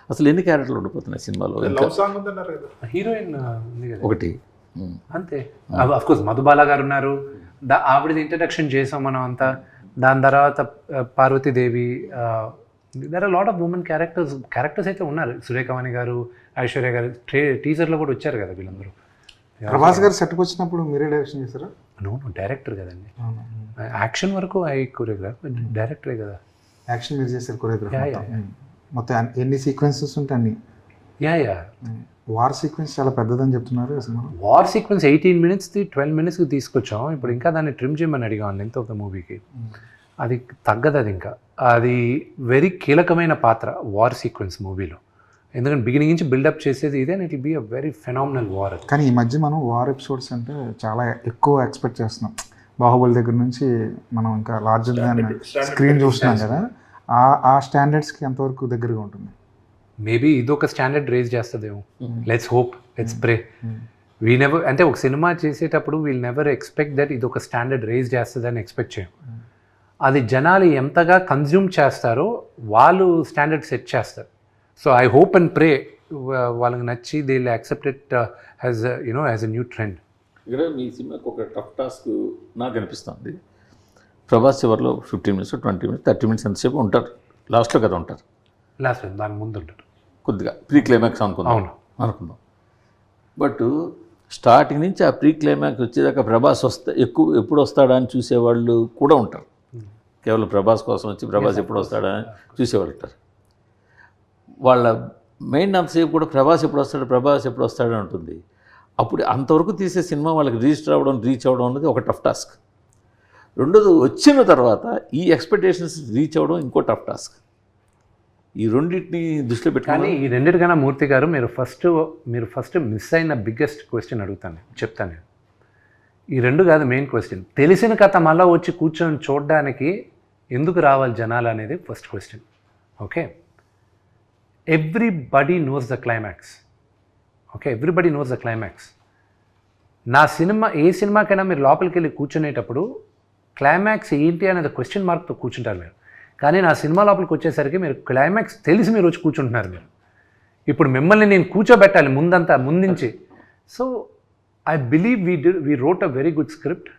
అసలు ఎన్ని క్యారెక్టర్లు ఉండిపోతున్నాయి సినిమాలో? హీరోయిన్ ఒకటి అంతే. అఫ్ కోర్స్ మధుబాల గారు ఉన్నారు, ఆవిడది ఇంట్రడక్షన్ చేసాం మనం అంతా. దాని తర్వాత Parvati Devi, there are lot of women characters అయితే ఉన్నారు. సురేఖవాణి గారు, ఐశ్వర్య గారు టీజర్లో కూడా వచ్చారు కదా వీళ్ళందరూ. ప్రభాస్ గారు సెట్కి వచ్చినప్పుడు మీరే డైరెక్షన్ చేశారా? నువ్వు డైరెక్టర్ కదండి, యాక్షన్ వరకు కొరియోగ్రాఫ్, డైరెక్టరే కదా. యాక్షన్ మీరు చేశారు కొరియోగ్రాఫ్ మొత్తం ఎన్ని సీక్వెన్సెస్ ఉంటాయి అన్ని? యా వార్ సీక్వెన్స్ చాలా పెద్దదని చెప్తున్నారు అసలు. వార్ సీక్వెన్స్ 18 minutes 12 minutesకి తీసుకొచ్చాం. ఇప్పుడు ఇంకా దాన్ని ట్రిమ్ చేయమని అడిగాను లెంత్ ఆఫ్ ద మూవీకి. అది తగ్గదు, అది ఇంకా అది వెరీ కీలకమైన పాత్ర వార్ సీక్వెన్స్ మూవీలో. ఎందుకంటే బిగినింగ్ నుంచి బిల్డప్ చేసేది ఇదే, and it will be a very phenomenal war. కానీ ఈ మధ్య మనం వార్ ఎపిసోడ్స్ అంటే చాలా ఎక్కువ ఎక్స్పెక్ట్ చేస్తున్నాం. బాహుబలి దగ్గర నుంచి మనం ఇంకా లార్జర్ దాన్ స్క్రీన్ చూస్తున్నాం కదా, ఆ స్టాండర్డ్స్కి ఎంతవరకు దగ్గరగా ఉంటుంది? మేబీ ఇదొక స్టాండర్డ్ రేజ్ చేస్తుందేమో. Let's hope, let's pray. We never, అంటే ఒక సినిమా చేసేటప్పుడు వీల్ నెవర్ ఎక్స్పెక్ట్ దట్ ఇది ఒక స్టాండర్డ్ రేజ్ చేస్తుందని ఎక్స్పెక్ట్ చేయం. అది జనాలు ఎంతగా కన్జ్యూమ్ చేస్తారో వాళ్ళు స్టాండర్డ్ సెట్ చేస్తారు. So I hope and pray వాళ్ళకి నచ్చి they will accept it as as a new trend. ఇక్కడ మీ సినిమాకి ఒక టఫ్ టాస్క్ నాకు అనిపిస్తుంది. ప్రభాస్ చివరిలో 15 minutes 20 minutes 30 minutes ఎంతసేపు ఉంటారు, లాస్ట్లో కదా ఉంటారు, లాస్ట్ దాని ముందు ఉంటారు కొద్దిగా ప్రీ క్లైమాక్స్ అనుకుందాం. బట్ స్టార్టింగ్ నుంచి ఆ ప్రీ క్లైమాక్స్ వచ్చేదాకా ప్రభాస్ ఎప్పుడు వస్తాడా అని చూసేవాళ్ళు కూడా ఉంటారు. కేవలం ప్రభాస్ కోసం వచ్చి ప్రభాస్ ఎప్పుడు వస్తాడా అని చూసేవాళ్ళు ఉంటారు. వాళ్ళ మెయిన్ అంతసేపు కూడా ప్రభాస్ ఎప్పుడు వస్తాడని ఉంటుంది. అప్పుడు అంతవరకు తీసే సినిమా వాళ్ళకి రీచ్ అవ్వడం అనేది ఒక టఫ్ టాస్క్. రెండోది వచ్చిన తర్వాత ఈ ఎక్స్పెక్టేషన్స్ రీచ్ అవ్వడం ఇంకో టఫ్ టాస్క్. ఈ రెండింటిని దృష్టిలో పెట్టుకొని, ఈ రెండింటికన్నా మూర్తి గారు మీరు ఫస్ట్ మిస్ అయిన బిగ్గెస్ట్ క్వశ్చన్ చెప్తాను నేను. ఈ రెండు కాదు మెయిన్ క్వశ్చన్. తెలిసిన కథ మళ్ళీ వచ్చి కూర్చొని చూడడానికి ఎందుకు రావాలి జనాలు అనేది first question. Okay, everybody knows the climax. Everybody knows the climax. నా సినిమా, ఏ సినిమాకైనా మీరు లోపలికి వెళ్ళి కూర్చునేటప్పుడు క్లైమాక్స్ ఏంటి అనేది క్వశ్చన్ మార్క్తో కూర్చుంటారు మీరు. కానీ నా సినిమా లోపలికి వచ్చేసరికి మీరు క్లైమాక్స్ తెలిసి మీరు వచ్చి కూర్చుంటున్నారు మీరు. ఇప్పుడు మిమ్మల్ని నేను కూర్చోబెట్టాలి ముందుంచి. So I believe we wrote a very good script,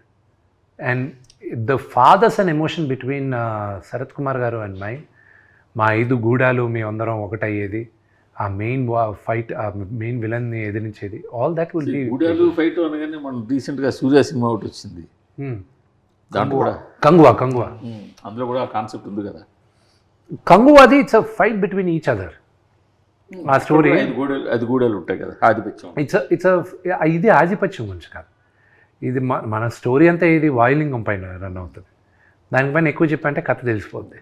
and the fathers and emotion between Sarath Kumar గారు అండ్ మా 5 గూడాలు మేమందరం ఒకటయ్యేది, ఆ మెయిన్ ఫైట్, ఆ మెయిన్ విలన్ని ఎదిరించేది, ఆల్ దట్ విల్ బి. గూడాలు ఫైట్ అనగానే మనం రీసెంట్గా సూర్య సినిమా ఒకటి వచ్చింది, దాంట్లో కూడా కంగువా అందులో కూడా ఆ కాన్సెప్ట్ ఉంది కదా. కంగువాది it's a fight between each other. ఆ స్టోరీ 5 గూడాలు ఉంటాయి కదా, ఆధిపత్యం. ఇది ఆధిపత్యం గురించి కాదు, ఇది మన స్టోరీ అంతా ఇది వాయులింగం పైన రన్ అవుతుంది. దానిపైన ఎక్కువ చెప్పంటే కథ తెలిసిపోద్ది.